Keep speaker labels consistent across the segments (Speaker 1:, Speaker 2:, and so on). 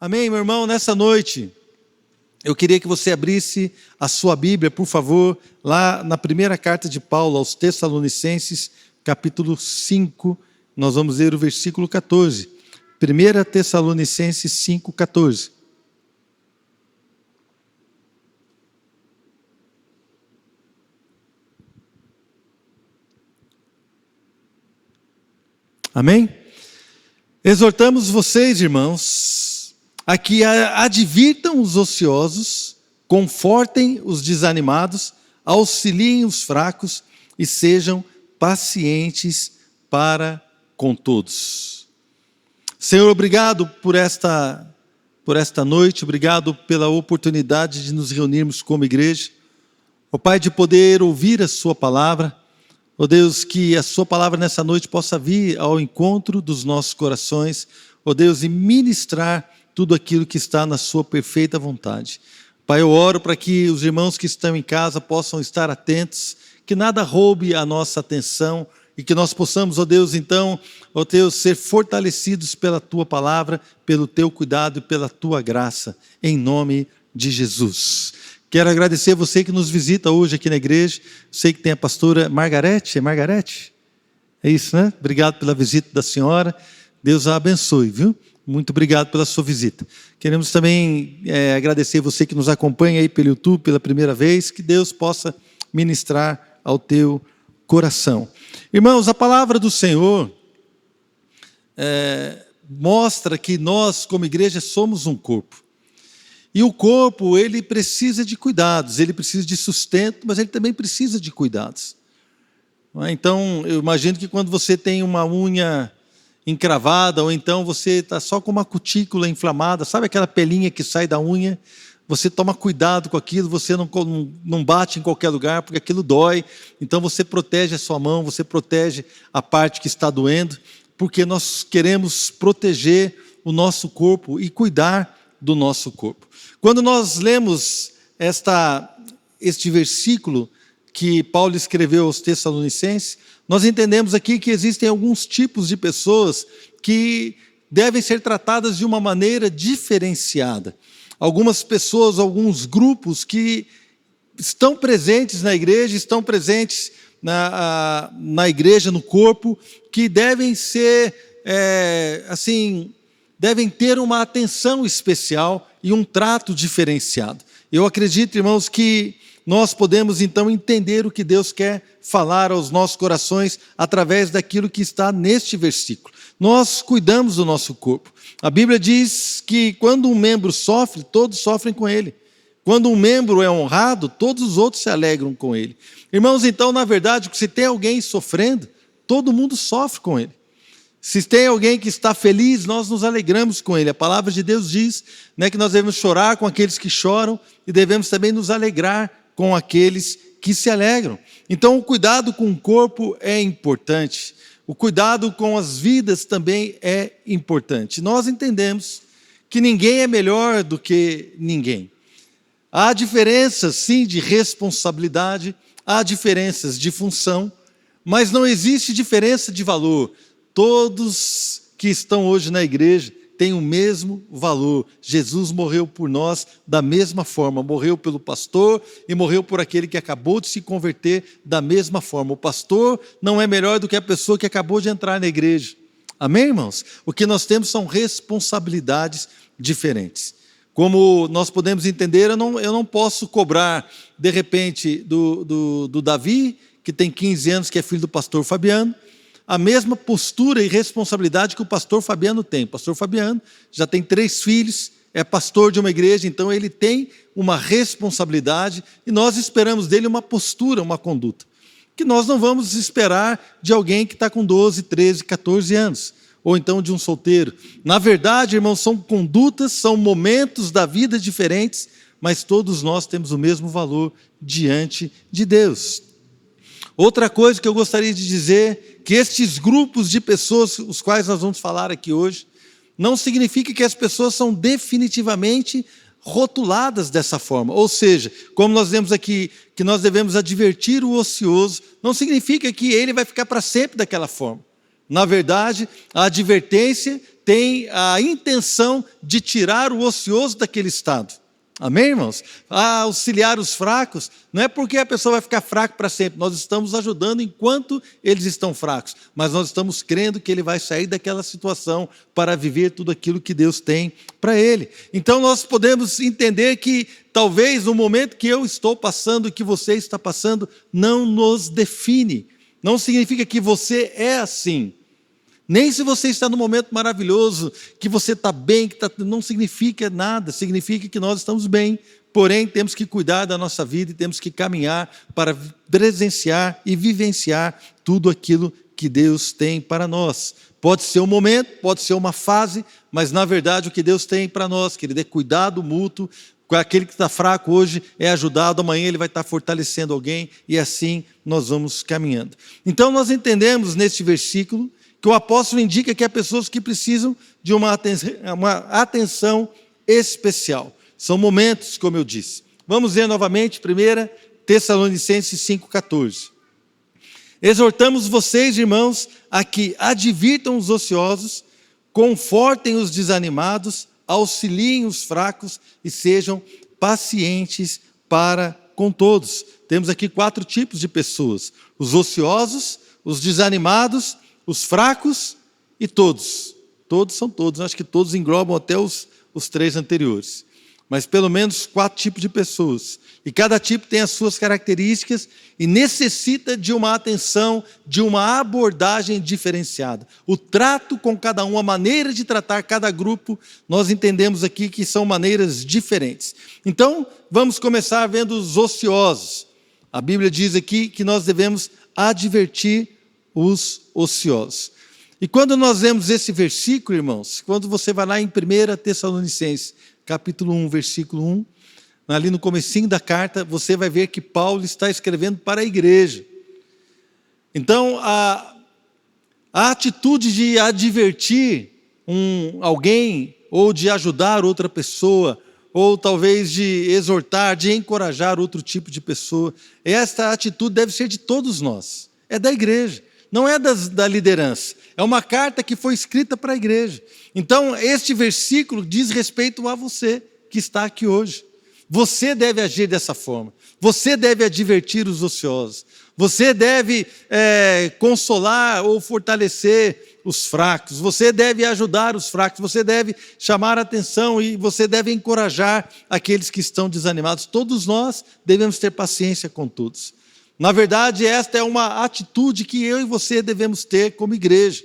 Speaker 1: Amém, meu irmão? Nessa noite, eu queria que você abrisse a sua Bíblia, por favor, lá na primeira carta de Paulo aos Tessalonicenses, capítulo 5, nós vamos ler o versículo 14. 1 Tessalonicenses 5, 14. Amém? Exortamos vocês, irmãos, a que advirtam os ociosos, confortem os desanimados, auxiliem os fracos e sejam pacientes para com todos. Senhor, obrigado por esta noite, obrigado pela oportunidade de nos reunirmos como igreja. Ó Pai, de poder ouvir a sua palavra. Ó Deus, que a sua palavra nessa noite possa vir ao encontro dos nossos corações, ó Deus, e ministrar tudo aquilo que está na sua perfeita vontade. Pai, eu oro para que os irmãos que estão em casa possam estar atentos, que nada roube a nossa atenção e que nós possamos, ó Deus, então, ó Deus, ser fortalecidos pela tua palavra, pelo teu cuidado e pela tua graça, em nome de Jesus. Quero agradecer você que nos visita hoje aqui na igreja. Sei que tem a pastora Margarete. É Margarete? É isso, né? Obrigado pela visita da senhora. Deus a abençoe, viu? Muito obrigado pela sua visita. Queremos também agradecer você que nos acompanha aí pelo YouTube pela primeira vez. Que Deus possa ministrar ao teu coração. Irmãos, a palavra do Senhor mostra que nós, como igreja, somos um corpo. E o corpo, ele precisa de cuidados, ele precisa de sustento, mas ele também precisa de cuidados. Então, eu imagino que quando você tem uma unha encravada, ou então você está só com uma cutícula inflamada, sabe aquela pelinha que sai da unha? Você toma cuidado com aquilo, você não bate em qualquer lugar, porque aquilo dói. Então você protege a sua mão, você protege a parte que está doendo, porque nós queremos proteger o nosso corpo e cuidar do nosso corpo. Quando nós lemos este versículo que Paulo escreveu aos Tessalonicenses, nós entendemos aqui que existem alguns tipos de pessoas que devem ser tratadas de uma maneira diferenciada. Algumas pessoas, alguns grupos que estão presentes na igreja, estão presentes na igreja, no corpo, que devem ser, devem ter uma atenção especial e um trato diferenciado. Eu acredito, irmãos, que nós podemos então entender o que Deus quer falar aos nossos corações através daquilo que está neste versículo. Nós cuidamos do nosso corpo. A Bíblia diz que quando um membro sofre, todos sofrem com ele. Quando um membro é honrado, todos os outros se alegram com ele. Irmãos, então, na verdade, se tem alguém sofrendo, todo mundo sofre com ele. Se tem alguém que está feliz, nós nos alegramos com ele. A palavra de Deus diz, que nós devemos chorar com aqueles que choram e devemos também nos alegrar com aqueles que se alegram. Então, o cuidado com o corpo é importante. O cuidado com as vidas também é importante. Nós entendemos que ninguém é melhor do que ninguém. Há diferenças, sim, de responsabilidade, há diferenças de função, mas não existe diferença de valor. Todos que estão hoje na igreja têm o mesmo valor. Jesus morreu por nós da mesma forma. Morreu pelo pastor e morreu por aquele que acabou de se converter da mesma forma. O pastor não é melhor do que a pessoa que acabou de entrar na igreja. Amém, irmãos? O que nós temos são responsabilidades diferentes. Como nós podemos entender, eu não posso cobrar, de repente, do Davi, que tem 15 anos, que é filho do pastor Fabiano, a mesma postura e responsabilidade que o pastor Fabiano tem. O pastor Fabiano já tem 3 filhos, é pastor de uma igreja, então ele tem uma responsabilidade e nós esperamos dele uma postura, uma conduta. Que nós não vamos esperar de alguém que está com 12, 13, 14 anos, ou então de um solteiro. Na verdade, irmãos, são condutas, são momentos da vida diferentes, mas todos nós temos o mesmo valor diante de Deus. Outra coisa que eu gostaria de dizer, que estes grupos de pessoas, os quais nós vamos falar aqui hoje, não significa que as pessoas são definitivamente rotuladas dessa forma. Ou seja, como nós vemos aqui, que nós devemos advertir o ocioso, não significa que ele vai ficar para sempre daquela forma. Na verdade, a advertência tem a intenção de tirar o ocioso daquele estado. Amém, irmãos? Auxiliar os fracos, não é porque a pessoa vai ficar fraca para sempre, nós estamos ajudando enquanto eles estão fracos, mas nós estamos crendo que ele vai sair daquela situação para viver tudo aquilo que Deus tem para ele. Então nós podemos entender que talvez o momento que eu estou passando, que você está passando, não nos define, não significa que você é assim. Nem se você está num momento maravilhoso, que você está bem, não significa nada, significa que nós estamos bem, porém temos que cuidar da nossa vida e temos que caminhar para presenciar e vivenciar tudo aquilo que Deus tem para nós. Pode ser um momento, pode ser uma fase, mas na verdade o que Deus tem para nós, querido, é cuidado mútuo. Aquele que está fraco hoje é ajudado, amanhã ele vai estar fortalecendo alguém, e assim nós vamos caminhando. Então nós entendemos neste versículo que o apóstolo indica que há pessoas que precisam de uma atenção especial. São momentos, como eu disse. Vamos ver novamente 1 Tessalonicenses 5,14. Exortamos vocês, irmãos, a que advirtam os ociosos, confortem os desanimados, auxiliem os fracos e sejam pacientes para com todos. Temos aqui 4 tipos de pessoas: os ociosos, os desanimados, os fracos e todos. Todos são todos, acho que todos englobam até os 3 anteriores. Mas pelo menos 4 tipos de pessoas. E cada tipo tem as suas características e necessita de uma atenção, de uma abordagem diferenciada. O trato com cada um, a maneira de tratar cada grupo, nós entendemos aqui que são maneiras diferentes. Então, vamos começar vendo os ociosos. A Bíblia diz aqui que nós devemos advertir os ociosos. E quando nós vemos esse versículo, irmãos, quando você vai lá em 1 Tessalonicenses, capítulo 1, versículo 1, ali no comecinho da carta, você vai ver que Paulo está escrevendo para a igreja. Então, a atitude de advertir alguém, ou de ajudar outra pessoa, ou talvez de exortar, de encorajar outro tipo de pessoa, esta atitude deve ser de todos nós, é da igreja. Não é da liderança, é uma carta que foi escrita para a igreja. Então, este versículo diz respeito a você que está aqui hoje. Você deve agir dessa forma, você deve advertir os ociosos, você deve consolar ou fortalecer os fracos, você deve ajudar os fracos, você deve chamar a atenção e você deve encorajar aqueles que estão desanimados. Todos nós devemos ter paciência com todos. Na verdade, esta é uma atitude que eu e você devemos ter como igreja.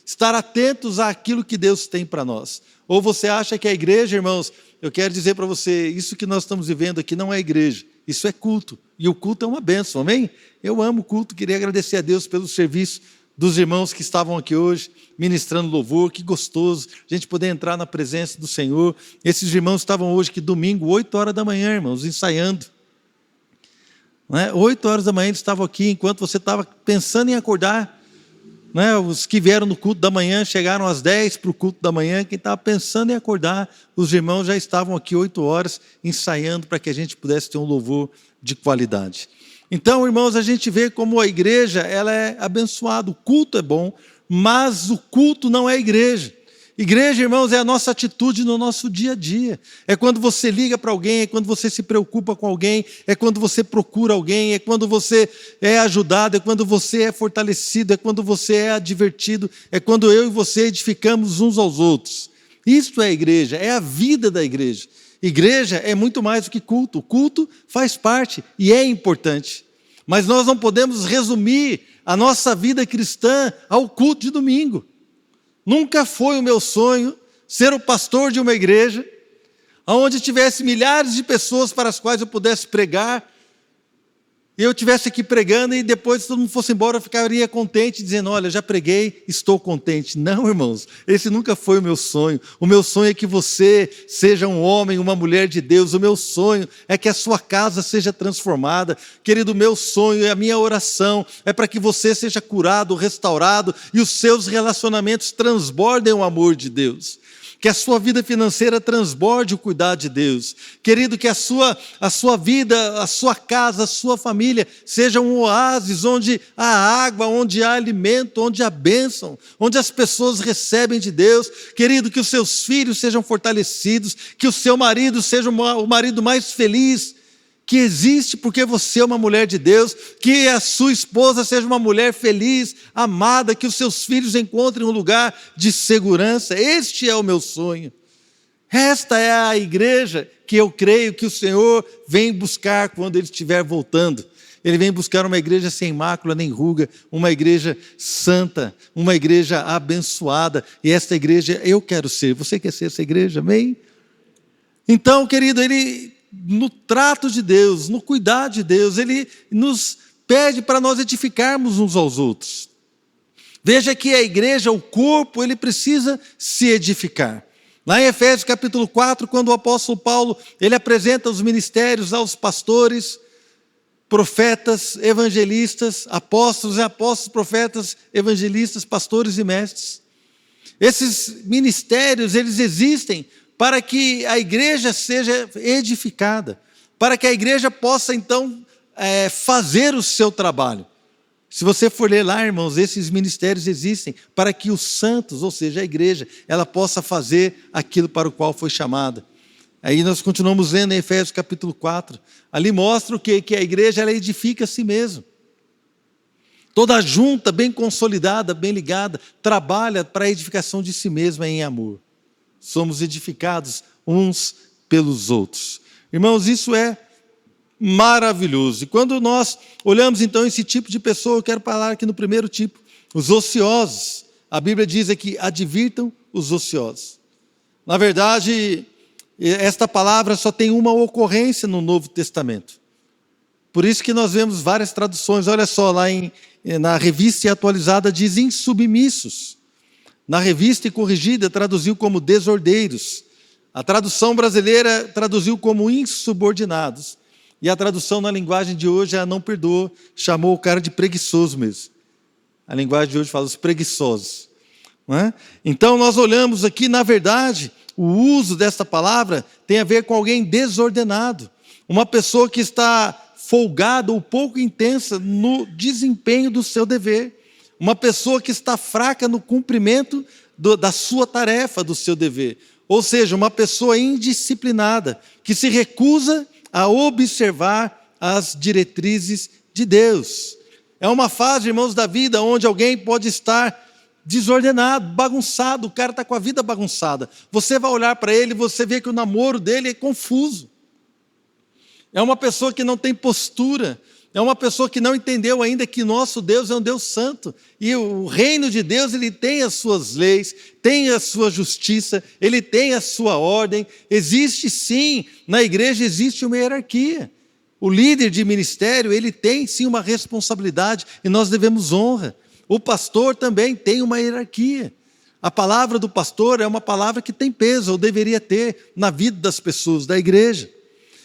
Speaker 1: Estar atentos àquilo que Deus tem para nós. Ou você acha que a igreja, irmãos, eu quero dizer para você, isso que nós estamos vivendo aqui não é igreja, isso é culto. E o culto é uma bênção, amém? Eu amo o culto, queria agradecer a Deus pelo serviço dos irmãos que estavam aqui hoje, ministrando louvor, que gostoso, a gente poder entrar na presença do Senhor. Esses irmãos estavam hoje, que domingo, 8 horas da manhã, irmãos, ensaiando. 8 horas da manhã eles estavam aqui, enquanto você estava pensando em acordar. Os que vieram no culto da manhã, chegaram às 10 para o culto da manhã, quem estava pensando em acordar, os irmãos já estavam aqui 8 horas, ensaiando para que a gente pudesse ter um louvor de qualidade. Então, irmãos, a gente vê como a igreja ela é abençoada, o culto é bom, mas o culto não é igreja. Igreja, irmãos, é a nossa atitude no nosso dia a dia. É quando você liga para alguém, é quando você se preocupa com alguém, é quando você procura alguém, é quando você é ajudado, é quando você é fortalecido, é quando você é advertido, é quando eu e você edificamos uns aos outros. Isto é a igreja, é a vida da igreja. Igreja é muito mais do que culto. O culto faz parte e é importante. Mas nós não podemos resumir a nossa vida cristã ao culto de domingo. Nunca foi o meu sonho ser o pastor de uma igreja onde tivesse milhares de pessoas para as quais eu pudesse pregar, e eu estivesse aqui pregando e depois todo mundo fosse embora, eu ficaria contente dizendo, olha, já preguei, estou contente. Não, irmãos, esse nunca foi o meu sonho. O meu sonho é que você seja um homem, uma mulher de Deus. O meu sonho é que a sua casa seja transformada. Querido, o meu sonho, a minha oração é para que você seja curado, restaurado e os seus relacionamentos transbordem o amor de Deus. que a sua vida financeira transborde o cuidado de Deus. Querido, que a sua vida, a sua casa, a sua família seja um oásis onde há água, onde há alimento, onde há bênção, onde as pessoas recebem de Deus. Querido, que os seus filhos sejam fortalecidos, que o seu marido seja o marido mais feliz que existe, porque você é uma mulher de Deus, que a sua esposa seja uma mulher feliz, amada, que os seus filhos encontrem um lugar de segurança. Este é o meu sonho. Esta é a igreja que eu creio que o Senhor vem buscar quando Ele estiver voltando. Ele vem buscar uma igreja sem mácula nem ruga, uma igreja santa, uma igreja abençoada, e esta igreja eu quero ser. Você quer ser essa igreja? Amém? Então, querido, Ele, no trato de Deus, no cuidado de Deus, Ele nos pede para nós edificarmos uns aos outros. Veja que a igreja, o corpo, ele precisa se edificar. Lá em Efésios capítulo 4, quando o apóstolo Paulo, ele apresenta os ministérios aos pastores, profetas, evangelistas, apóstolos, profetas, evangelistas, pastores e mestres. Esses ministérios, eles existem para que a igreja seja edificada, para que a igreja possa, então, fazer o seu trabalho. Se você for ler lá, irmãos, esses ministérios existem para que os santos, ou seja, a igreja, ela possa fazer aquilo para o qual foi chamada. Aí nós continuamos lendo em Efésios capítulo 4. Ali mostra o quê? Que a igreja, ela edifica a si mesma. Toda junta, bem consolidada, bem ligada, trabalha para a edificação de si mesma em amor. Somos edificados uns pelos outros. Irmãos, isso é maravilhoso. E quando nós olhamos então esse tipo de pessoa, eu quero falar aqui no primeiro tipo, os ociosos. A Bíblia diz aqui, advirtam os ociosos. Na verdade, esta palavra só tem uma ocorrência no Novo Testamento. Por isso que nós vemos várias traduções. Olha só, lá na Revista Atualizada diz insubmissos. Na Revista e Corrigida traduziu como desordeiros. A tradução brasileira traduziu como insubordinados. E a tradução na linguagem de hoje, a não perdoa, chamou o cara de preguiçoso mesmo. A linguagem de hoje fala os preguiçosos. Não é? Então nós olhamos aqui, na verdade, o uso desta palavra tem a ver com alguém desordenado. Uma pessoa que está folgada ou pouco intensa no desempenho do seu dever. Uma pessoa que está fraca no cumprimento da sua tarefa, do seu dever. Ou seja, uma pessoa indisciplinada, que se recusa a observar as diretrizes de Deus. É uma fase, irmãos, da vida onde alguém pode estar desordenado, bagunçado, o cara está com a vida bagunçada. Você vai olhar para ele e você vê que o namoro dele é confuso. É uma pessoa que não tem postura. É uma pessoa que não entendeu ainda que nosso Deus é um Deus santo. E o reino de Deus, ele tem as suas leis, tem a sua justiça, ele tem a sua ordem. Existe sim, na igreja existe uma hierarquia. O líder de ministério, ele tem sim uma responsabilidade e nós devemos honra. O pastor também tem uma hierarquia. A palavra do pastor é uma palavra que tem peso, ou deveria ter, na vida das pessoas da igreja.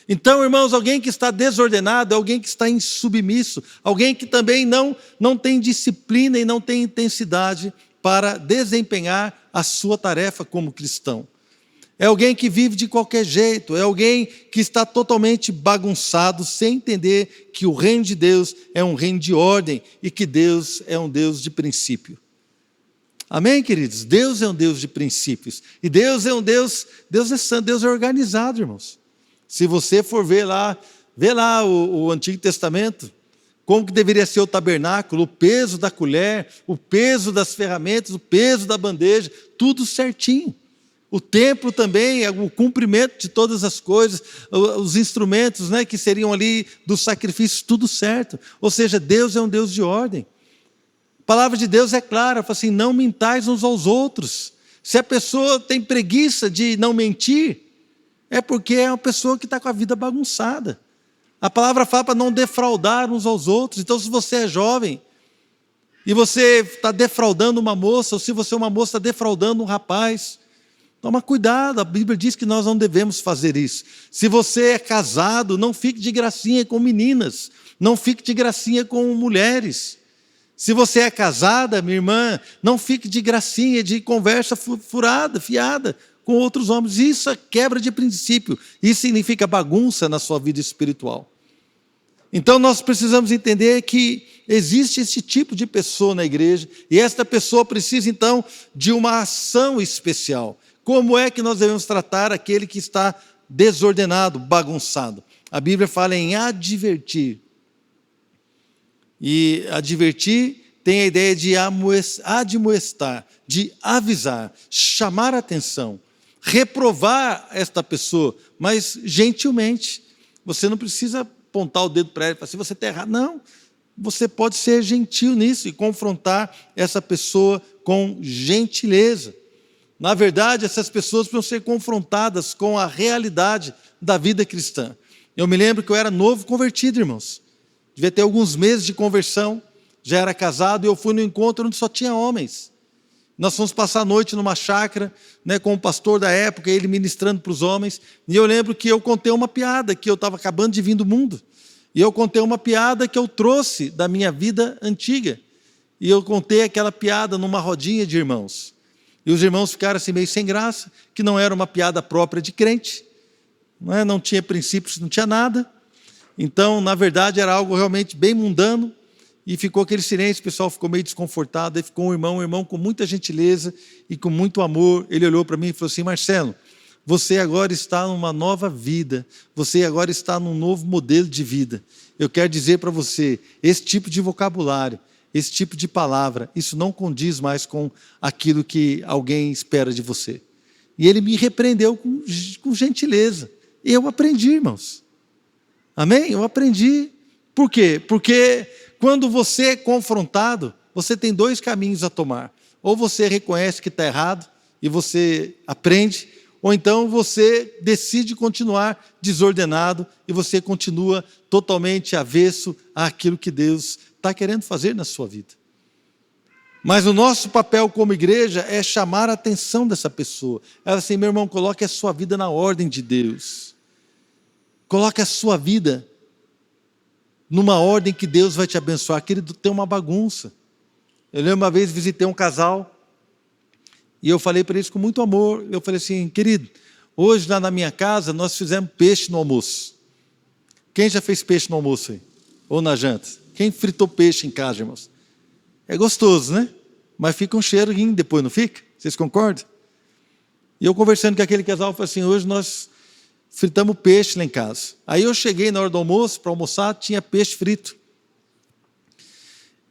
Speaker 1: Então, irmãos, alguém que está desordenado, alguém que está insubmisso, alguém que também não tem disciplina e não tem intensidade para desempenhar a sua tarefa como cristão. É alguém que vive de qualquer jeito, é alguém que está totalmente bagunçado, sem entender que o reino de Deus é um reino de ordem e que Deus é um Deus de princípio. Amém, queridos? Deus é um Deus de princípios. E Deus é um Deus é santo, Deus é organizado, irmãos. Se você for vê lá o Antigo Testamento, como que deveria ser o tabernáculo, o peso da colher, o peso das ferramentas, o peso da bandeja, tudo certinho. O templo também, o cumprimento de todas as coisas, os instrumentos, né, que seriam ali do sacrifício, tudo certo. Ou seja, Deus é um Deus de ordem. A palavra de Deus é clara, fala assim, não mintais uns aos outros. Se a pessoa tem preguiça de não mentir, é porque é uma pessoa que está com a vida bagunçada. A palavra fala para não defraudar uns aos outros. Então, se você é jovem e você está defraudando uma moça, ou se você é uma moça está defraudando um rapaz, toma cuidado, a Bíblia diz que nós não devemos fazer isso. Se você é casado, não fique de gracinha com meninas, não fique de gracinha com mulheres. Se você é casada, minha irmã, não fique de gracinha, de conversa furada, fiada, com outros homens. Isso é quebra de princípio. Isso significa bagunça na sua vida espiritual. Então nós precisamos entender que existe esse tipo de pessoa na igreja, e esta pessoa precisa então de uma ação especial. Como é que nós devemos tratar aquele que está desordenado, bagunçado? A Bíblia fala em advertir. E advertir tem a ideia de admoestar, de avisar, chamar a atenção, reprovar esta pessoa, mas gentilmente. Você não precisa apontar o dedo para ela e falar assim, você está errado. Não, você pode ser gentil nisso e confrontar essa pessoa com gentileza. Na verdade, essas pessoas precisam ser confrontadas com a realidade da vida cristã. Eu me lembro que eu era novo convertido, irmãos. Devia ter alguns meses de conversão, já era casado, e eu fui no encontro onde só tinha homens. Nós fomos passar a noite numa chácara, com o pastor da época, ele ministrando para os homens, e eu lembro que eu contei uma piada, que eu estava acabando de vir do mundo, e eu contei uma piada que eu trouxe da minha vida antiga, e eu contei aquela piada numa rodinha de irmãos, e os irmãos ficaram assim meio sem graça, que não era uma piada própria de crente, não tinha princípios, não tinha nada. Então, na verdade, era algo realmente bem mundano, e ficou aquele silêncio, o pessoal ficou meio desconfortado, aí ficou um irmão com muita gentileza e com muito amor, ele olhou para mim e falou assim, Marcelo, você agora está numa nova vida, você agora está num novo modelo de vida. Eu quero dizer para você, esse tipo de vocabulário, esse tipo de palavra, isso não condiz mais com aquilo que alguém espera de você. E ele me repreendeu com gentileza. Eu aprendi, irmãos. Amém? Eu aprendi. Por quê? Porque quando você é confrontado, você tem dois caminhos a tomar. Ou você reconhece que está errado e você aprende, ou então você decide continuar desordenado e você continua totalmente avesso àquilo que Deus está querendo fazer na sua vida. Mas o nosso papel como igreja é chamar a atenção dessa pessoa. Ela assim, meu irmão, coloque a sua vida na ordem de Deus. Coloque a sua vida numa ordem que Deus vai te abençoar. Querido, tem uma bagunça. Eu lembro uma vez, visitei um casal, e eu falei para eles com muito amor, eu falei assim, querido, hoje lá na minha casa, nós fizemos peixe no almoço. Quem já fez peixe no almoço aí? Ou na janta? Quem fritou peixe em casa, irmãos? É gostoso, né? Mas fica um cheirinho depois, não fica? Vocês concordam? E eu conversando com aquele casal, eu falei assim, hoje nós fritamos peixe lá em casa. Aí eu cheguei na hora do almoço, para almoçar, tinha peixe frito.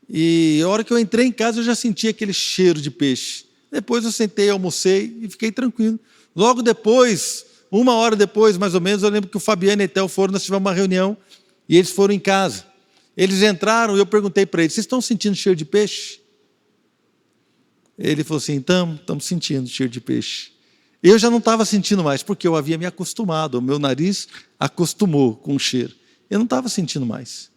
Speaker 1: E a hora que eu entrei em casa, eu já senti aquele cheiro de peixe. Depois eu sentei, almocei e fiquei tranquilo. Logo depois, 1 hora depois, mais ou menos, eu lembro que o Fabiano e o Etel foram, nós tivemos uma reunião, e eles foram em casa. Eles entraram e eu perguntei para eles, vocês estão sentindo cheiro de peixe? Ele falou assim, estamos sentindo cheiro de peixe. Eu já não estava sentindo mais, porque eu havia me acostumado, o meu nariz acostumou com o cheiro. Eu não estava sentindo mais.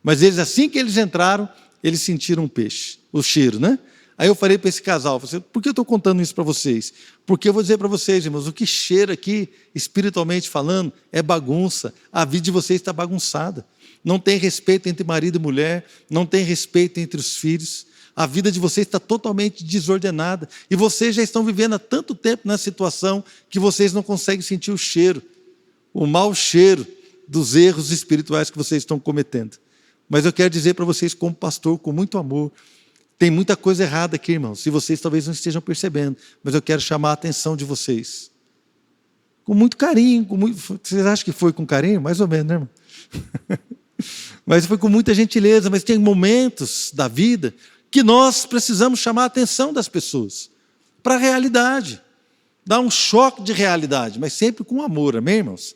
Speaker 1: Mas eles, assim que eles entraram, eles sentiram um peixe, o cheiro, né? Aí eu falei para esse casal, falei, por que eu estou contando isso para vocês? Porque eu vou dizer para vocês, irmãos, o que cheira aqui, espiritualmente falando, é bagunça. A vida de vocês está bagunçada. Não tem respeito entre marido e mulher, não tem respeito entre os filhos. A vida de vocês está totalmente desordenada. E vocês já estão vivendo há tanto tempo nessa situação que vocês não conseguem sentir o cheiro, o mau cheiro dos erros espirituais que vocês estão cometendo. Mas eu quero dizer para vocês, como pastor, com muito amor, tem muita coisa errada aqui, irmãos, e vocês talvez não estejam percebendo, mas eu quero chamar a atenção de vocês. Com muito carinho, vocês acham que foi com carinho? Mais ou menos, né, irmão? Mas foi com muita gentileza, mas tem momentos da vida que nós precisamos chamar a atenção das pessoas para a realidade, dar um choque de realidade, mas sempre com amor, amém, irmãos?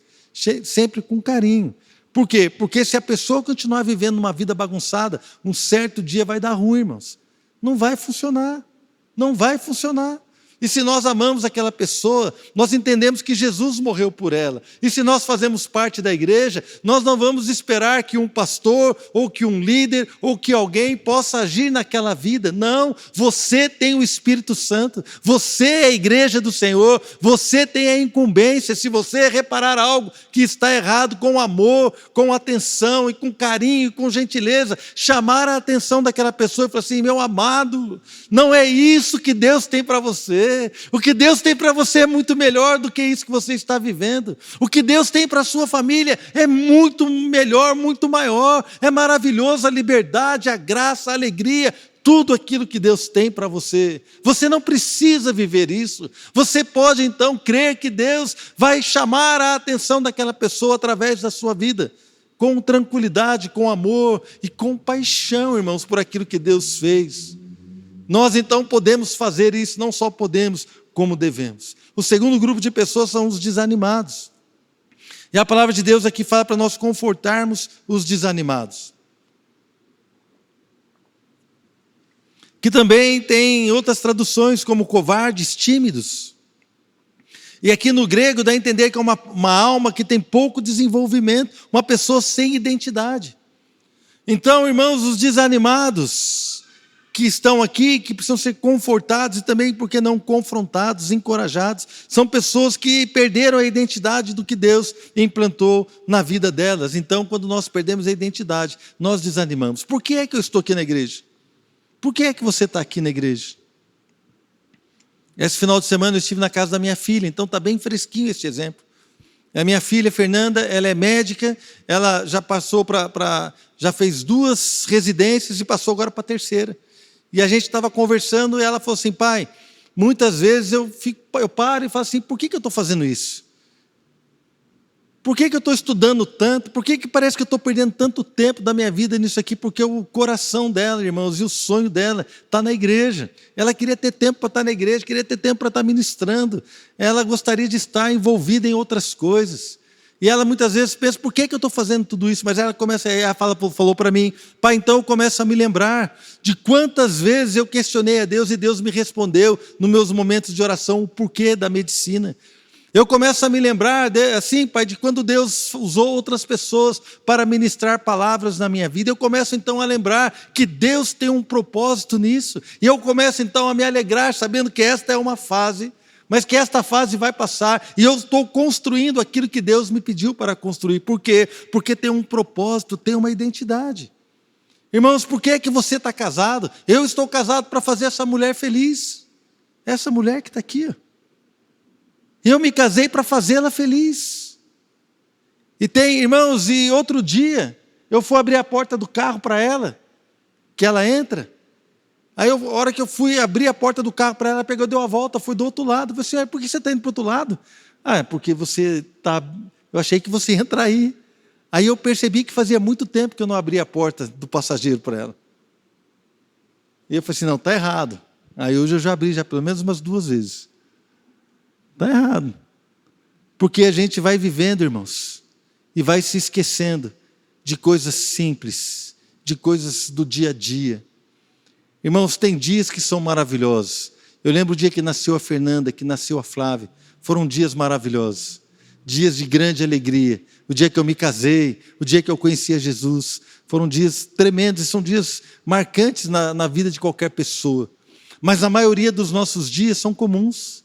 Speaker 1: Sempre com carinho. Por quê? Porque se a pessoa continuar vivendo uma vida bagunçada, um certo dia vai dar ruim, irmãos. Não vai funcionar, não vai funcionar. E se nós amamos aquela pessoa, nós entendemos que Jesus morreu por ela. E se nós fazemos parte da igreja, nós não vamos esperar que um pastor, ou que um líder, ou que alguém possa agir naquela vida. Não, você tem o Espírito Santo, você é a igreja do Senhor, você tem a incumbência, se você reparar algo que está errado, com amor, com atenção, e com carinho, e com gentileza, chamar a atenção daquela pessoa e falar assim, meu amado, não é isso que Deus tem para você. você. O que Deus tem para você é muito melhor do que isso que você está vivendo. O que Deus tem para a sua família é muito melhor, muito maior. É maravilhoso a liberdade, a graça, a alegria, tudo aquilo que Deus tem para você. Você não precisa viver isso. Você pode então crer que Deus vai chamar a atenção daquela pessoa através da sua vida, com tranquilidade, com amor e com paixão, irmãos, por aquilo que Deus fez. Nós então podemos fazer isso, não só podemos, como devemos. O segundo grupo de pessoas são os desanimados. E a palavra de Deus aqui fala para nós confortarmos os desanimados. Que também tem outras traduções como covardes, tímidos. E aqui no grego dá a entender que é uma alma que tem pouco desenvolvimento, uma pessoa sem identidade. Então, irmãos, os desanimados que estão aqui, que precisam ser confortados e também, por que não, confrontados, encorajados, são pessoas que perderam a identidade do que Deus implantou na vida delas. Então, quando nós perdemos a identidade, nós desanimamos. Por que é que eu estou aqui na igreja? Por que é que você está aqui na igreja? Esse final de semana eu estive na casa da minha filha, então está bem fresquinho este exemplo. A minha filha, Fernanda, ela é médica, ela já passou já fez 2 residências e passou agora para a 3ª. E a gente estava conversando e ela falou assim: pai, muitas vezes eu paro e falo assim, por que eu estou fazendo isso? Por que eu estou estudando tanto? Por que parece que eu estou perdendo tanto tempo da minha vida nisso aqui? Porque o coração dela, irmãos, e o sonho dela está na igreja. Ela queria ter tempo para estar na igreja, queria ter tempo para estar ministrando. Ela gostaria de estar envolvida em outras coisas. E ela muitas vezes pensa, por que eu estou fazendo tudo isso? Mas ela falou para mim, pai, então eu começo a me lembrar de quantas vezes eu questionei a Deus e Deus me respondeu nos meus momentos de oração o porquê da medicina. Eu começo a me lembrar, assim, pai, de quando Deus usou outras pessoas para ministrar palavras na minha vida. Eu começo então a lembrar que Deus tem um propósito nisso. E eu começo então a me alegrar, sabendo que esta é uma fase, mas que esta fase vai passar. E eu estou construindo aquilo que Deus me pediu para construir. Por quê? Porque tem um propósito, tem uma identidade. Irmãos, por que é que você está casado? Eu estou casado para fazer essa mulher feliz. Essa mulher que está aqui, ó. Eu me casei para fazê-la feliz. E tem, irmãos, e outro dia, eu fui abrir a porta do carro para ela, que ela entra. Aí, a hora que eu fui abrir a porta do carro para ela, ela pegou, deu a volta, foi do outro lado. Eu falei assim, por que você está indo para o outro lado? Ah, é porque você está... Eu achei que você ia entrar aí. Aí eu percebi que fazia muito tempo que eu não abria a porta do passageiro para ela. E eu falei assim, não, está errado. Aí hoje eu já abri pelo menos umas 2 vezes. Está errado. Porque a gente vai vivendo, irmãos, e vai se esquecendo de coisas simples, de coisas do dia a dia. Irmãos, tem dias que são maravilhosos. Eu lembro o dia que nasceu a Fernanda, que nasceu a Flávia. Foram dias maravilhosos, dias de grande alegria. O dia que eu me casei, o dia que eu conheci a Jesus. Foram dias tremendos e são dias marcantes na vida de qualquer pessoa. Mas a maioria dos nossos dias são comuns.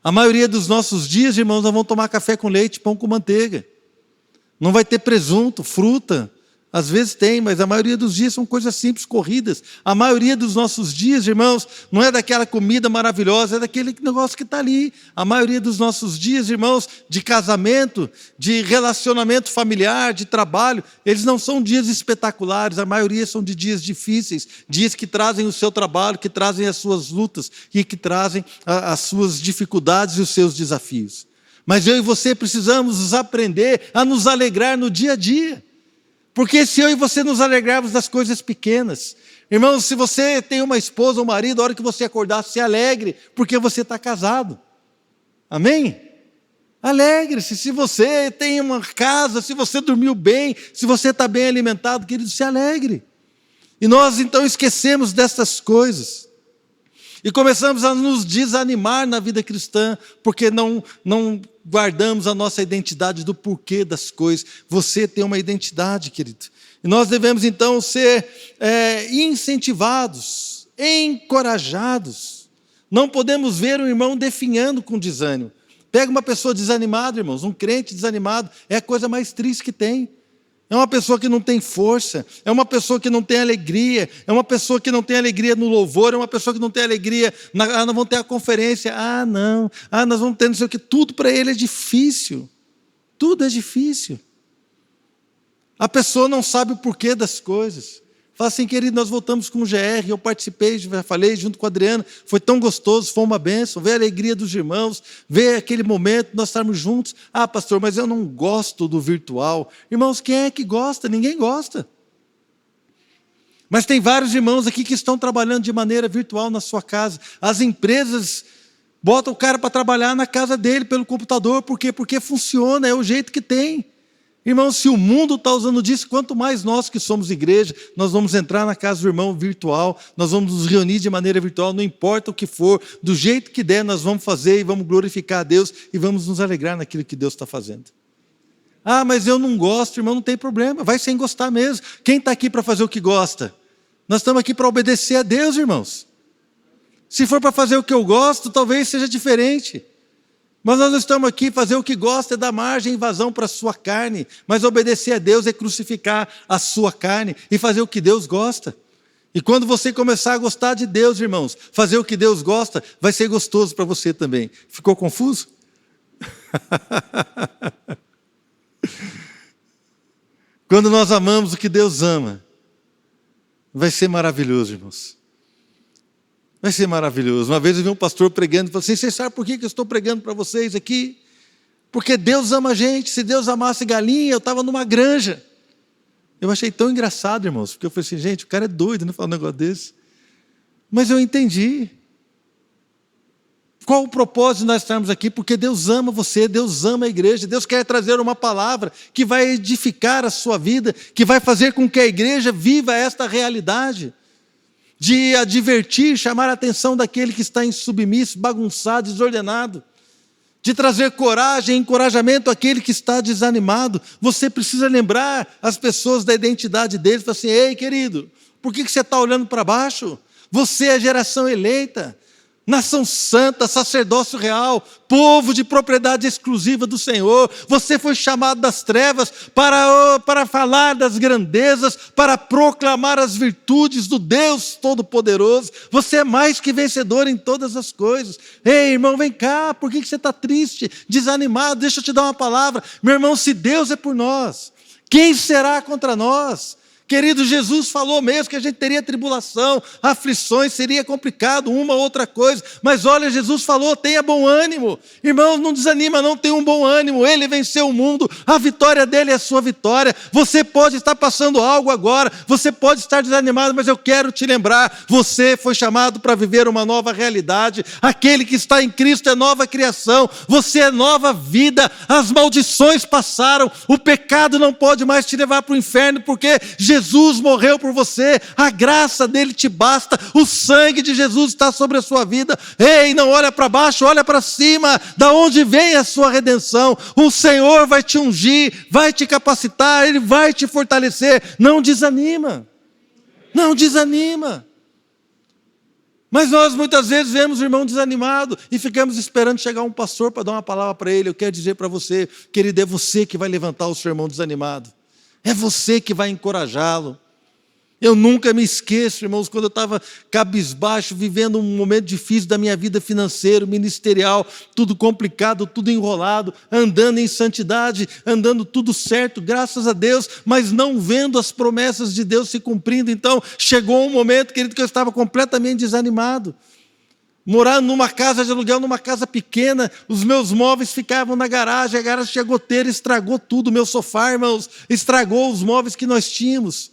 Speaker 1: A maioria dos nossos dias, irmãos, nós vamos tomar café com leite, pão com manteiga. Não vai ter presunto, fruta. Às vezes tem, mas a maioria dos dias são coisas simples, corridas. A maioria dos nossos dias, irmãos, não é daquela comida maravilhosa, é daquele negócio que está ali. A maioria dos nossos dias, irmãos, de casamento, de relacionamento familiar, de trabalho, eles não são dias espetaculares, a maioria são de dias difíceis, dias que trazem o seu trabalho, que trazem as suas lutas e que trazem as suas dificuldades e os seus desafios. Mas eu e você precisamos aprender a nos alegrar no dia a dia. Porque se eu e você nos alegrarmos das coisas pequenas, irmãos, se você tem uma esposa ou um marido, a hora que você acordar, se alegre, porque você está casado. Amém? Alegre-se. Se você tem uma casa, se você dormiu bem, se você está bem alimentado, querido, se alegre. E nós então esquecemos dessas coisas. E começamos a nos desanimar na vida cristã, porque não guardamos a nossa identidade do porquê das coisas. Você tem uma identidade, querido. E nós devemos então ser incentivados, encorajados. Não podemos ver um irmão definhando com desânimo. Pega uma pessoa desanimada, irmãos, um crente desanimado, é a coisa mais triste que tem. É uma pessoa que não tem força, é uma pessoa que não tem alegria, é uma pessoa que não tem alegria no louvor, é uma pessoa que não tem alegria, nós vamos ter a conferência, não, nós vamos ter não sei o que, tudo para ele é difícil, tudo é difícil. A pessoa não sabe o porquê das coisas. Fala assim, querido, nós voltamos com o GR, eu participei, já falei junto com a Adriana, foi tão gostoso, foi uma bênção, ver a alegria dos irmãos, ver aquele momento, nós estarmos juntos. Pastor, mas eu não gosto do virtual. Irmãos, quem é que gosta? Ninguém gosta. Mas tem vários irmãos aqui que estão trabalhando de maneira virtual na sua casa. As empresas botam o cara para trabalhar na casa dele, pelo computador, por quê? Porque funciona, é o jeito que tem. Irmãos, se o mundo está usando disso, quanto mais nós que somos igreja, nós vamos entrar na casa do irmão virtual, nós vamos nos reunir de maneira virtual, não importa o que for, do jeito que der, nós vamos fazer e vamos glorificar a Deus e vamos nos alegrar naquilo que Deus está fazendo. Mas eu não gosto, irmão, não tem problema, vai sem gostar mesmo. Quem está aqui para fazer o que gosta? Nós estamos aqui para obedecer a Deus, irmãos. Se for para fazer o que eu gosto, talvez seja diferente. Mas nós não estamos aqui fazer o que gosta, é dar margem e vazão para a sua carne. Mas obedecer a Deus é crucificar a sua carne e fazer o que Deus gosta. E quando você começar a gostar de Deus, irmãos, fazer o que Deus gosta, vai ser gostoso para você também. Ficou confuso? Quando nós amamos o que Deus ama, vai ser maravilhoso, irmãos. Vai ser maravilhoso. Uma vez eu vi um pastor pregando e falou assim, vocês sabem por que eu estou pregando para vocês aqui? Porque Deus ama a gente. Se Deus amasse galinha, eu estava numa granja. Eu achei tão engraçado, irmãos, porque eu falei assim, gente, o cara é doido, não falar um negócio desse. Mas eu entendi. Qual o propósito de nós estarmos aqui? Porque Deus ama você, Deus ama a igreja, Deus quer trazer uma palavra que vai edificar a sua vida, que vai fazer com que a igreja viva esta realidade. De advertir, chamar a atenção daquele que está insubmisso, bagunçado, desordenado, de trazer coragem e encorajamento àquele que está desanimado. Você precisa lembrar as pessoas da identidade deles, falar assim, ei querido, por que você está olhando para baixo? Você é a geração eleita, nação santa, sacerdócio real, povo de propriedade exclusiva do Senhor. Você foi chamado das trevas para falar das grandezas, para proclamar as virtudes do Deus Todo-Poderoso. Você é mais que vencedor em todas as coisas. Ei, irmão, vem cá, por que você está triste, desanimado? Deixa eu te dar uma palavra. Meu irmão, se Deus é por nós, quem será contra nós? Querido, Jesus falou mesmo que a gente teria tribulação, aflições, seria complicado, uma ou outra coisa. Mas olha, Jesus falou, tenha bom ânimo. Irmãos, não desanima não, tenha um bom ânimo. Ele venceu o mundo, a vitória dele é a sua vitória. Você pode estar passando algo agora, você pode estar desanimado, mas eu quero te lembrar, você foi chamado para viver uma nova realidade. Aquele que está em Cristo é nova criação, você é nova vida. As maldições passaram, o pecado não pode mais te levar para o inferno, porque Jesus morreu por você, a graça dele te basta, o sangue de Jesus está sobre a sua vida. Ei, não olha para baixo, olha para cima, da onde vem a sua redenção. O Senhor vai te ungir, vai te capacitar, Ele vai te fortalecer. Não desanima, não desanima. Mas nós muitas vezes vemos o irmão desanimado e ficamos esperando chegar um pastor para dar uma palavra para ele. Eu quero dizer para você, querido, é você que vai levantar o seu irmão desanimado. É você que vai encorajá-lo. Eu nunca me esqueço, irmãos, quando eu estava cabisbaixo, vivendo um momento difícil da minha vida financeira, ministerial, tudo complicado, tudo enrolado, andando em santidade, andando tudo certo, graças a Deus, mas não vendo as promessas de Deus se cumprindo. Então, chegou um momento, querido, que eu estava completamente desanimado. Morando numa casa de aluguel, numa casa pequena, os meus móveis ficavam na garagem, a garagem tinha goteira, estragou tudo, meu sofá, irmãos, estragou os móveis que nós tínhamos.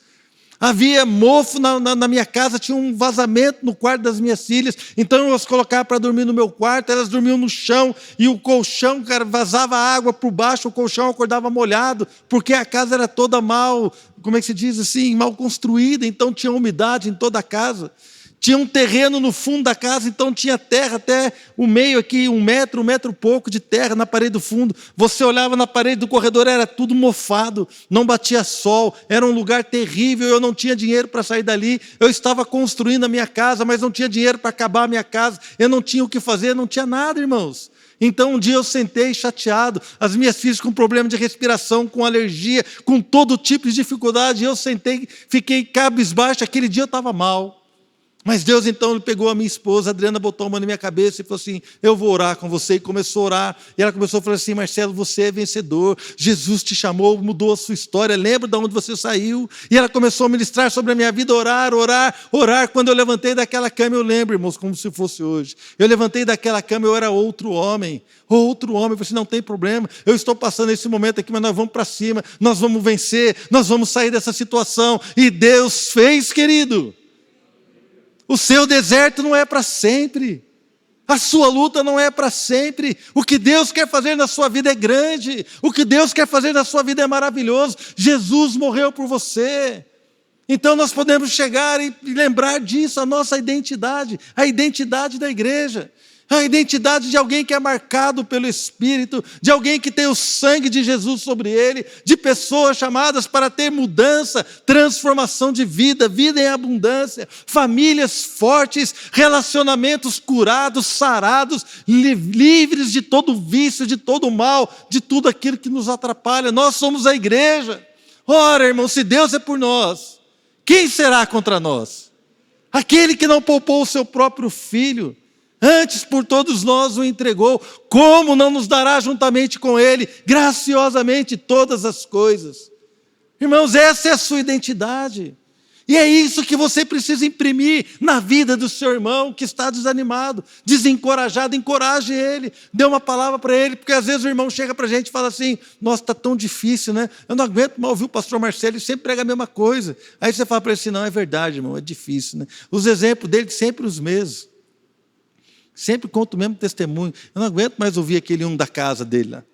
Speaker 1: Havia mofo na minha casa, tinha um vazamento no quarto das minhas filhas, então eu as colocava para dormir no meu quarto, elas dormiam no chão, e o colchão, cara, vazava água por baixo, o colchão acordava molhado, porque a casa era toda mal, como é que se diz assim, mal construída, então tinha umidade em toda a casa. Tinha um terreno no fundo da casa, então tinha terra até o meio aqui, 1 metro e pouco de terra na parede do fundo. Você olhava na parede do corredor, era tudo mofado, não batia sol, era um lugar terrível, eu não tinha dinheiro para sair dali. Eu estava construindo a minha casa, mas não tinha dinheiro para acabar a minha casa, eu não tinha o que fazer, não tinha nada, irmãos. Então um dia eu sentei chateado, as minhas filhas com problema de respiração, com alergia, com todo tipo de dificuldade, eu sentei, fiquei cabisbaixo, aquele dia eu estava mal. Mas Deus então pegou a minha esposa, a Adriana, botou a mão na minha cabeça e falou assim, eu vou orar com você, e começou a orar, e ela começou a falar assim, Marcelo, você é vencedor, Jesus te chamou, mudou a sua história, lembra de onde você saiu? E ela começou a ministrar sobre a minha vida, orar, orar, orar. Quando eu levantei daquela cama, eu lembro, irmãos, como se fosse hoje, eu levantei daquela cama, eu era outro homem, eu falei assim, não tem problema, eu estou passando esse momento aqui, mas nós vamos para cima, nós vamos vencer, nós vamos sair dessa situação, e Deus fez, querido. O seu deserto não é para sempre. A sua luta não é para sempre. O que Deus quer fazer na sua vida é grande. O que Deus quer fazer na sua vida é maravilhoso. Jesus morreu por você. Então nós podemos chegar e lembrar disso, a nossa identidade, a identidade da igreja. A identidade de alguém que é marcado pelo Espírito, de alguém que tem o sangue de Jesus sobre ele, de pessoas chamadas para ter mudança, transformação de vida, vida em abundância, famílias fortes, relacionamentos curados, sarados, livres de todo vício, de todo mal, de tudo aquilo que nos atrapalha. Nós somos a igreja. Ora, irmão, se Deus é por nós, quem será contra nós? Aquele que não poupou o seu próprio filho, antes por todos nós o entregou, como não nos dará juntamente com ele, graciosamente, todas as coisas? Irmãos, essa é a sua identidade. E é isso que você precisa imprimir na vida do seu irmão que está desanimado, desencorajado. Encoraje ele, dê uma palavra para ele, porque às vezes o irmão chega para a gente e fala assim, nossa, está tão difícil, né? Eu não aguento mais ouvir o pastor Marcelo, ele sempre prega a mesma coisa. Aí você fala para ele assim, não, é verdade, irmão, é difícil, né? Os exemplos dele sempre os mesmos. Sempre conta o mesmo testemunho. Eu não aguento mais ouvir aquele um da casa dele lá.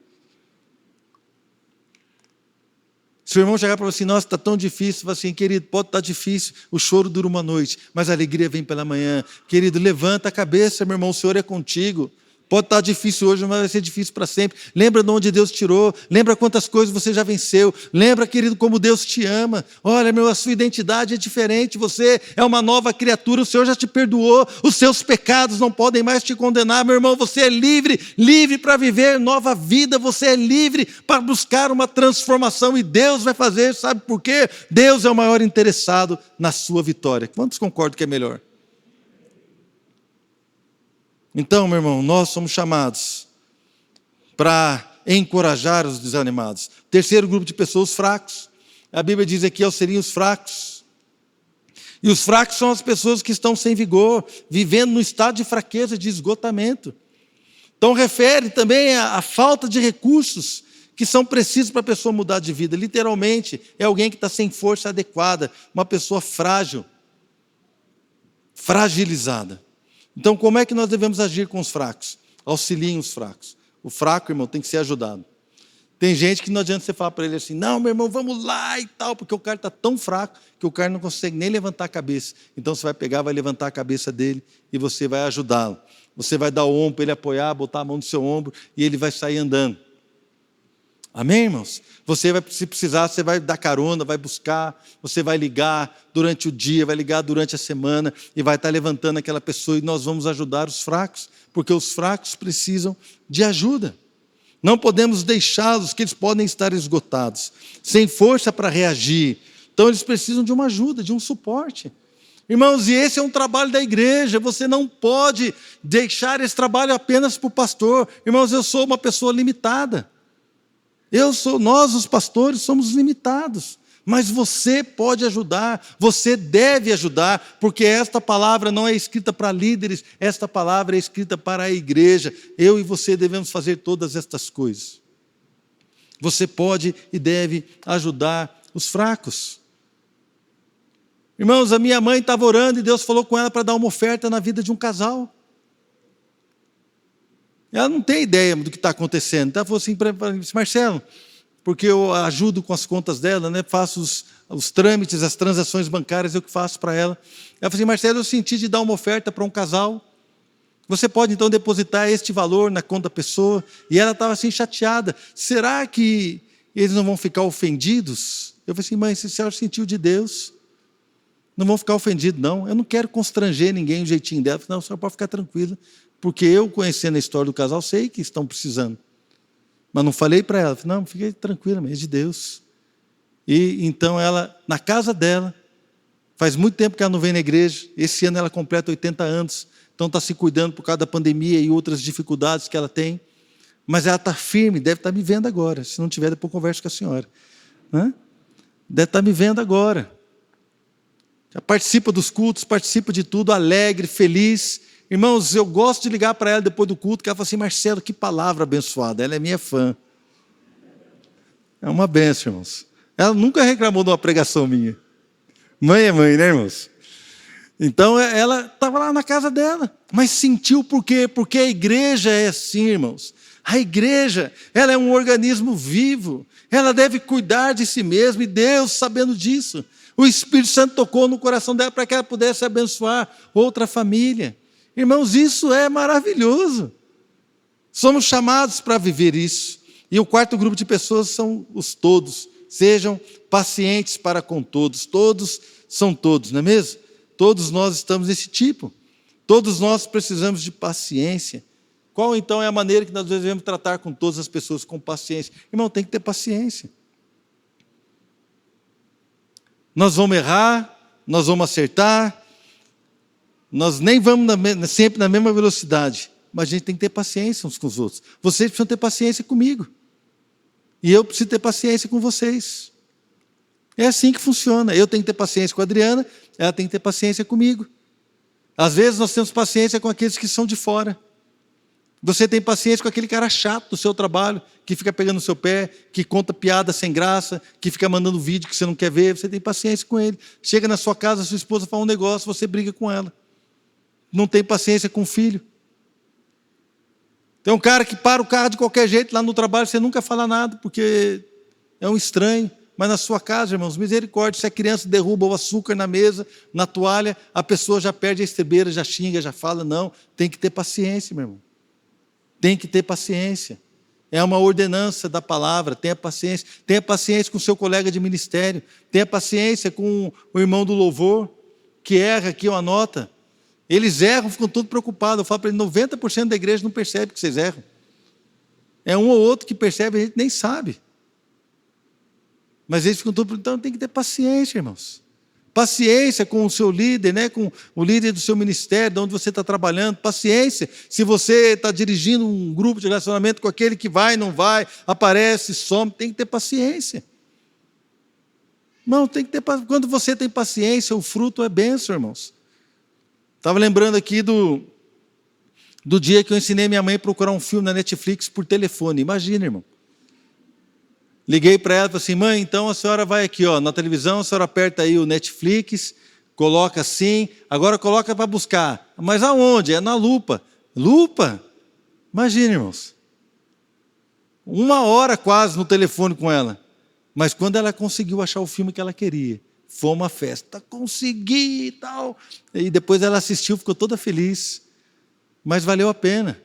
Speaker 1: Se o irmão chegar para você assim, nossa, está tão difícil, fala assim, querido, pode estar difícil, o choro dura uma noite, mas a alegria vem pela manhã. Querido, levanta a cabeça, meu irmão, o Senhor é contigo. Pode estar difícil hoje, mas vai ser difícil para sempre. Lembra de onde Deus tirou, lembra quantas coisas você já venceu, lembra, querido, como Deus te ama. Olha, meu, a sua identidade é diferente, você é uma nova criatura, o Senhor já te perdoou, os seus pecados não podem mais te condenar, meu irmão, você é livre, livre para viver nova vida, você é livre para buscar uma transformação, e Deus vai fazer, sabe por quê? Deus é o maior interessado na sua vitória. Quantos concordam que é melhor? Então, meu irmão, nós somos chamados para encorajar os desanimados. Terceiro grupo de pessoas, os fracos. A Bíblia diz aqui, seriam os fracos. E os fracos são as pessoas que estão sem vigor, vivendo no estado de fraqueza, de esgotamento. Então, refere também à falta de recursos que são precisos para a pessoa mudar de vida. Literalmente, é alguém que está sem força adequada, uma pessoa frágil, fragilizada. Então, como é que nós devemos agir com os fracos? Auxiliem os fracos. O fraco, irmão, tem que ser ajudado. Tem gente que não adianta você falar para ele assim, não, meu irmão, vamos lá e tal, porque o cara está tão fraco que o cara não consegue nem levantar a cabeça. Então, você vai pegar, vai levantar a cabeça dele e você vai ajudá-lo. Você vai dar o ombro para ele apoiar, botar a mão no seu ombro e ele vai sair andando. Amém, irmãos? Você vai, se precisar, você vai dar carona, vai buscar, você vai ligar durante o dia, vai ligar durante a semana e vai estar levantando aquela pessoa, e nós vamos ajudar os fracos, porque os fracos precisam de ajuda. Não podemos deixá-los, que eles podem estar esgotados, sem força para reagir. Então eles precisam de uma ajuda, de um suporte. Irmãos, e esse é um trabalho da igreja, você não pode deixar esse trabalho apenas para o pastor. Irmãos, eu sou uma pessoa limitada. Nós, os pastores, somos limitados, mas você pode ajudar, você deve ajudar, porque esta palavra não é escrita para líderes, esta palavra é escrita para a igreja. Eu e você devemos fazer todas estas coisas. Você pode e deve ajudar os fracos. Irmãos, a minha mãe estava orando e Deus falou com ela para dar uma oferta na vida de um casal. Ela não tem ideia do que está acontecendo. Ela falou assim para mim, Marcelo, porque eu ajudo com as contas dela, né? Faço os trâmites, as transações bancárias, eu que faço para ela. Ela falou assim, Marcelo, eu senti de dar uma oferta para um casal. Você pode então depositar este valor na conta da pessoa? E ela estava assim chateada. Será que eles não vão ficar ofendidos? Eu falei assim, mãe, se a senhora sentiu de Deus, não vão ficar ofendidos, não. Eu não quero constranger ninguém, o jeitinho dela. Não, a senhora pode ficar tranquila. Porque eu, conhecendo a história do casal, sei que estão precisando. Mas não falei para ela. Falei, não, fique tranquila, é de Deus. E então ela, na casa dela, faz muito tempo que ela não vem na igreja. Esse ano ela completa 80 anos. Então está se cuidando por causa da pandemia e outras dificuldades que ela tem. Mas ela está firme, deve estar me vendo agora. Se não tiver, depois eu converso com a senhora. Né? Deve estar me vendo agora. Já participa dos cultos, participa de tudo, alegre, feliz. Irmãos, eu gosto de ligar para ela depois do culto, que ela fala assim, Marcelo, que palavra abençoada. Ela é minha fã. É uma bênção, irmãos. Ela nunca reclamou de uma pregação minha. Mãe é mãe, né, irmãos? Então, ela estava lá na casa dela. Mas sentiu por quê? Porque a igreja é assim, irmãos. A igreja, ela é um organismo vivo. Ela deve cuidar de si mesma. E Deus, sabendo disso, o Espírito Santo tocou no coração dela para que ela pudesse abençoar outra família. Irmãos, isso é maravilhoso. Somos chamados para viver isso. E o quarto grupo de pessoas são os todos. Sejam pacientes para com todos. Todos são todos, não é mesmo? Todos nós estamos nesse tipo. Todos nós precisamos de paciência. Qual então é a maneira que nós devemos tratar com todas as pessoas com paciência? Irmão, tem que ter paciência. Nós vamos errar, nós vamos acertar, nós nem vamos sempre na mesma velocidade, mas a gente tem que ter paciência uns com os outros. Vocês precisam ter paciência comigo. E eu preciso ter paciência com vocês. É assim que funciona. Eu tenho que ter paciência com a Adriana, ela tem que ter paciência comigo. Às vezes nós temos paciência com aqueles que são de fora. Você tem paciência com aquele cara chato do seu trabalho, que fica pegando no seu pé, que conta piada sem graça, que fica mandando vídeo que você não quer ver. Você tem paciência com ele. Chega na sua casa, sua esposa fala um negócio, você briga com ela. Não tem paciência com o filho. Tem um cara que para o carro de qualquer jeito lá no trabalho, você nunca fala nada, porque é um estranho. Mas na sua casa, irmãos, misericórdia, se a criança derruba o açúcar na mesa, na toalha, a pessoa já perde a estribeira, já xinga, já fala, não. Tem que ter paciência, meu irmão. Tem que ter paciência. É uma ordenança da palavra, tenha paciência. Tenha paciência com o seu colega de ministério. Tenha paciência com o irmão do louvor, que erra aqui uma nota. Eles erram, ficam todos preocupados. Eu falo para eles, 90% da igreja não percebe que vocês erram. É um ou outro que percebe, a gente nem sabe. Mas eles ficam todos, então tem que ter paciência, irmãos. Paciência com o seu líder, né? Com o líder do seu ministério, de onde você está trabalhando. Paciência se você está dirigindo um grupo de relacionamento com aquele que vai, não vai, aparece, some. Tem que ter paciência. Não, tem que ter paciência. Quando você tem paciência, o fruto é bênção, irmãos. Estava lembrando aqui do dia que eu ensinei minha mãe a procurar um filme na Netflix por telefone. Imagina, irmão. Liguei para ela e falei assim, mãe, então a senhora vai aqui, ó, na televisão, a senhora aperta aí o Netflix, coloca assim, agora coloca para buscar. Mas aonde? É na lupa. Lupa? Imagina, irmãos. 1 hora quase no telefone com ela. Mas quando ela conseguiu achar o filme que ela queria, foi uma festa. Consegui e tal. E depois ela assistiu, ficou toda feliz. Mas valeu a pena.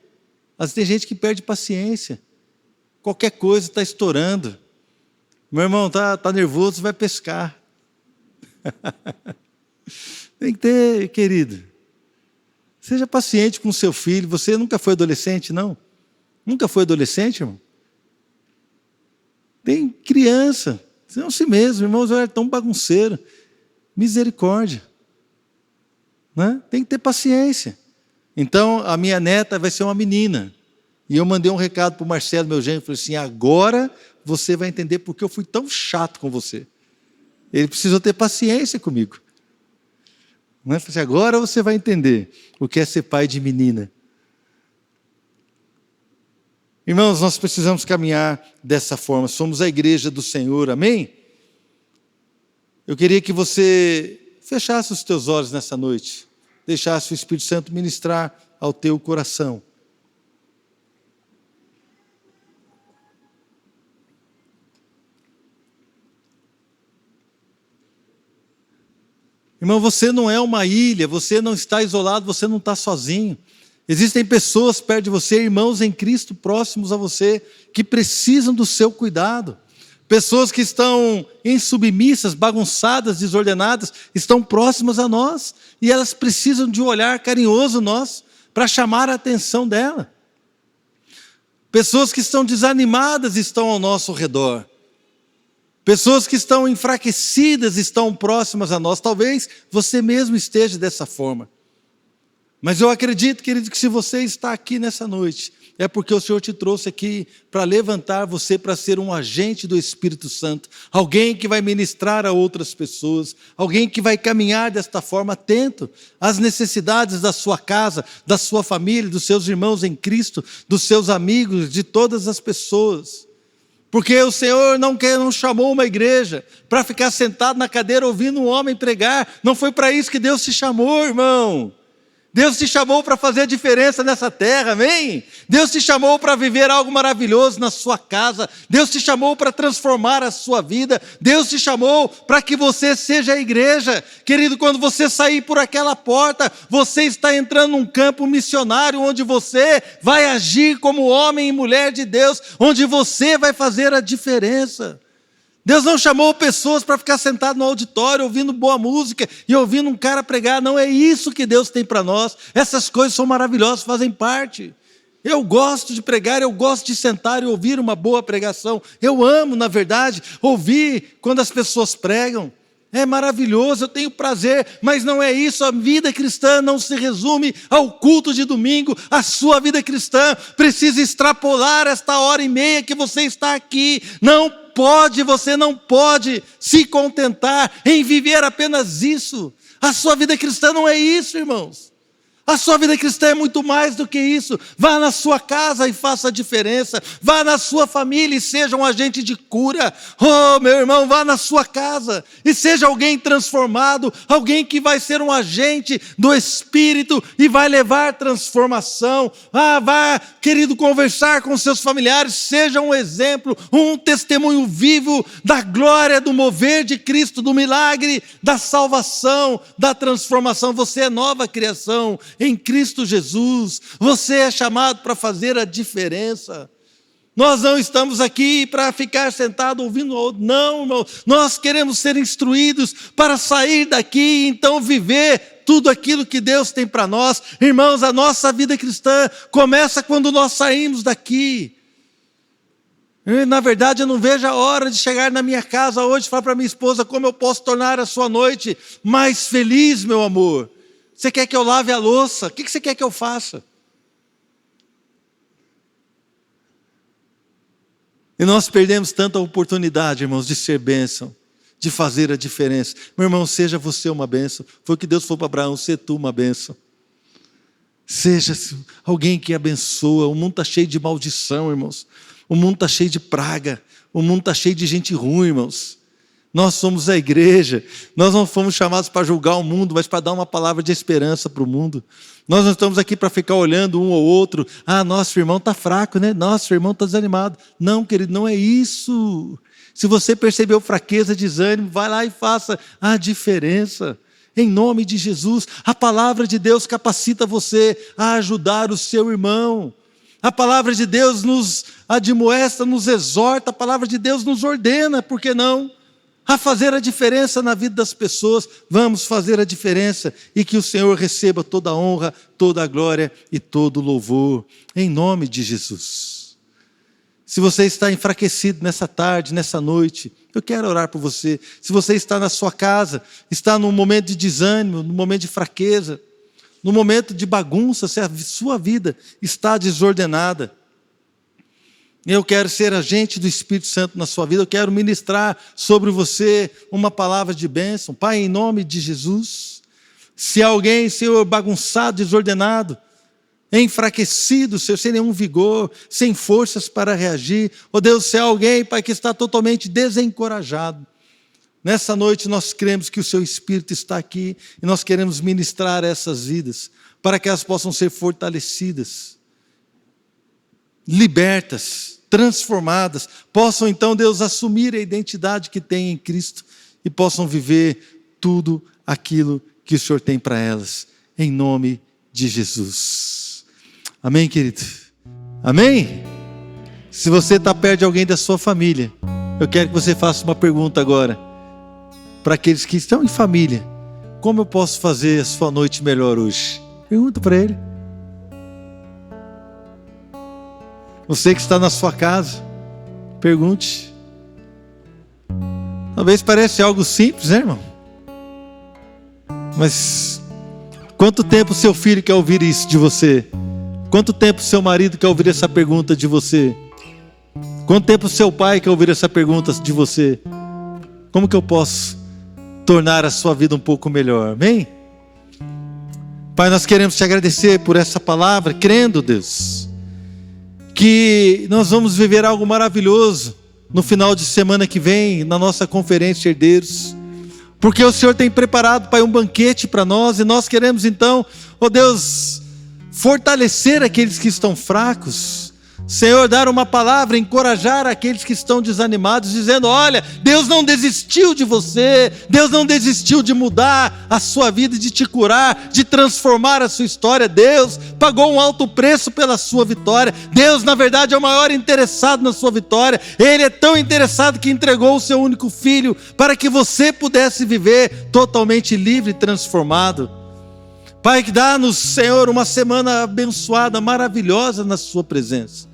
Speaker 1: Às vezes tem gente que perde paciência. Qualquer coisa está estourando. Meu irmão está nervoso, vai pescar. Tem que ter, querido. Seja paciente com o seu filho. Você nunca foi adolescente, não? Nunca foi adolescente, irmão? Tem criança. Não si mesmo, irmãos, eu era tão bagunceiro. Misericórdia. Né? Tem que ter paciência. Então, a minha neta vai ser uma menina. E eu mandei um recado para o Marcelo, meu genro, falei assim, agora você vai entender porque eu fui tão chato com você. Ele precisou ter paciência comigo. Não é? Falei assim, agora você vai entender o que é ser pai de menina. Irmãos, nós precisamos caminhar dessa forma. Somos a igreja do Senhor, amém? Eu queria que você fechasse os teus olhos nessa noite. Deixasse o Espírito Santo ministrar ao teu coração. Irmão, você não é uma ilha, você não está isolado, você não está sozinho. Existem pessoas perto de você, irmãos em Cristo próximos a você, que precisam do seu cuidado. Pessoas que estão insubmissas, bagunçadas, desordenadas, estão próximas a nós. E elas precisam de um olhar carinhoso nosso, para chamar a atenção dela. Pessoas que estão desanimadas estão ao nosso redor. Pessoas que estão enfraquecidas estão próximas a nós. Talvez você mesmo esteja dessa forma. Mas eu acredito, querido, que se você está aqui nessa noite, é porque o Senhor te trouxe aqui para levantar você para ser um agente do Espírito Santo. Alguém que vai ministrar a outras pessoas. Alguém que vai caminhar desta forma atento às necessidades da sua casa, da sua família, dos seus irmãos em Cristo, dos seus amigos, de todas as pessoas. Porque o Senhor não chamou uma igreja para ficar sentado na cadeira ouvindo um homem pregar. Não foi para isso que Deus te chamou, irmão. Deus te chamou para fazer a diferença nessa terra, amém? Deus te chamou para viver algo maravilhoso na sua casa. Deus te chamou para transformar a sua vida. Deus te chamou para que você seja a igreja. Querido, quando você sair por aquela porta, você está entrando num campo missionário, onde você vai agir como homem e mulher de Deus, onde você vai fazer a diferença. Deus não chamou pessoas para ficar sentado no auditório ouvindo boa música e ouvindo um cara pregar. Não é isso que Deus tem para nós. Essas coisas são maravilhosas, fazem parte. Eu gosto de pregar, eu gosto de sentar e ouvir uma boa pregação. Eu amo, na verdade, ouvir quando as pessoas pregam. É maravilhoso, eu tenho prazer, mas não é isso. A vida cristã não se resume ao culto de domingo. A sua vida cristã precisa extrapolar esta hora e meia que você está aqui. Você não pode se contentar em viver apenas isso. A sua vida cristã não é isso, irmãos. A sua vida cristã é muito mais do que isso. Vá na sua casa e faça a diferença. Vá na sua família e seja um agente de cura. Oh, meu irmão, vá na sua casa e seja alguém transformado, alguém que vai ser um agente do Espírito e vai levar transformação. Vá, querido, conversar com seus familiares. Seja um exemplo, um testemunho vivo da glória, do mover de Cristo, do milagre, da salvação, da transformação. Você é nova criação em Cristo Jesus. Você é chamado para fazer a diferença. Nós não estamos aqui para ficar sentado ouvindo o outro. Não, irmão. Nós queremos ser instruídos para sair daqui e então viver tudo aquilo que Deus tem para nós. Irmãos, a nossa vida cristã começa quando nós saímos daqui. Na verdade, eu não vejo a hora de chegar na minha casa hoje e falar para minha esposa: como eu posso tornar a sua noite mais feliz, meu amor? Você quer que eu lave a louça? O que você quer que eu faça? E nós perdemos tanta oportunidade, irmãos, de ser bênção, de fazer a diferença. Meu irmão, seja você uma bênção. Foi o que Deus falou para Abraão: seja tu uma bênção. Seja alguém que abençoa. O mundo está cheio de maldição, irmãos. O mundo está cheio de praga. O mundo está cheio de gente ruim, irmãos. Nós somos a igreja. Nós não fomos chamados para julgar o mundo, mas para dar uma palavra de esperança para o mundo. Nós não estamos aqui para ficar olhando um ou outro. Nosso irmão está fraco, né? Nosso irmão está desanimado. Não, querido, não é isso. Se você percebeu fraqueza, desânimo, vai lá e faça a diferença. Em nome de Jesus, a palavra de Deus capacita você a ajudar o seu irmão. A palavra de Deus nos admoesta, nos exorta. A palavra de Deus nos ordena, por que não? A fazer a diferença na vida das pessoas. Vamos fazer a diferença e que o Senhor receba toda a honra, toda a glória e todo o louvor, em nome de Jesus. Se você está enfraquecido nessa tarde, nessa noite, eu quero orar por você. Se você está na sua casa, está num momento de desânimo, num momento de fraqueza, num momento de bagunça, se a sua vida está desordenada, eu quero ser agente do Espírito Santo na sua vida. Eu quero ministrar sobre você uma palavra de bênção. Pai, em nome de Jesus, se alguém, Senhor, bagunçado, desordenado, enfraquecido, Senhor, sem nenhum vigor, sem forças para reagir, ó Deus, se há alguém, Pai, que está totalmente desencorajado, nessa noite nós cremos que o Seu Espírito está aqui e nós queremos ministrar essas vidas, para que elas possam ser fortalecidas, libertas, transformadas, possam então, Deus, assumir a identidade que tem em Cristo e possam viver tudo aquilo que o Senhor tem para elas, em nome de Jesus. Amém, querido? Amém? Se você está perto de alguém da sua família, eu quero que você faça uma pergunta agora, para aqueles que estão em família: como eu posso fazer a sua noite melhor hoje? Pergunta para ele. Você que está na sua casa, pergunte. Talvez pareça algo simples, né, irmão? Mas quanto tempo seu filho quer ouvir isso de você? Quanto tempo seu marido quer ouvir essa pergunta de você? Quanto tempo seu pai quer ouvir essa pergunta de você? Como que eu posso tornar a sua vida um pouco melhor? Amém? Pai, nós queremos te agradecer por essa palavra, crendo, Deus, que nós vamos viver algo maravilhoso no final de semana que vem, na nossa conferência Herdeiros, porque o Senhor tem preparado, Pai, um banquete para nós, e nós queremos então, ó Deus, fortalecer aqueles que estão fracos, Senhor, dar uma palavra, encorajar aqueles que estão desanimados, dizendo: olha, Deus não desistiu de você, Deus não desistiu de mudar a sua vida, de te curar, de transformar a sua história. Deus pagou um alto preço pela sua vitória. Deus, na verdade, é o maior interessado na sua vitória. Ele é tão interessado que entregou o seu único filho para que você pudesse viver totalmente livre e transformado. Pai, que dá-nos, Senhor, uma semana abençoada, maravilhosa na sua presença.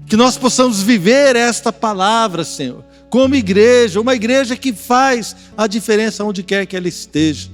Speaker 1: Que nós possamos viver esta palavra, Senhor, como igreja, uma igreja que faz a diferença onde quer que ela esteja.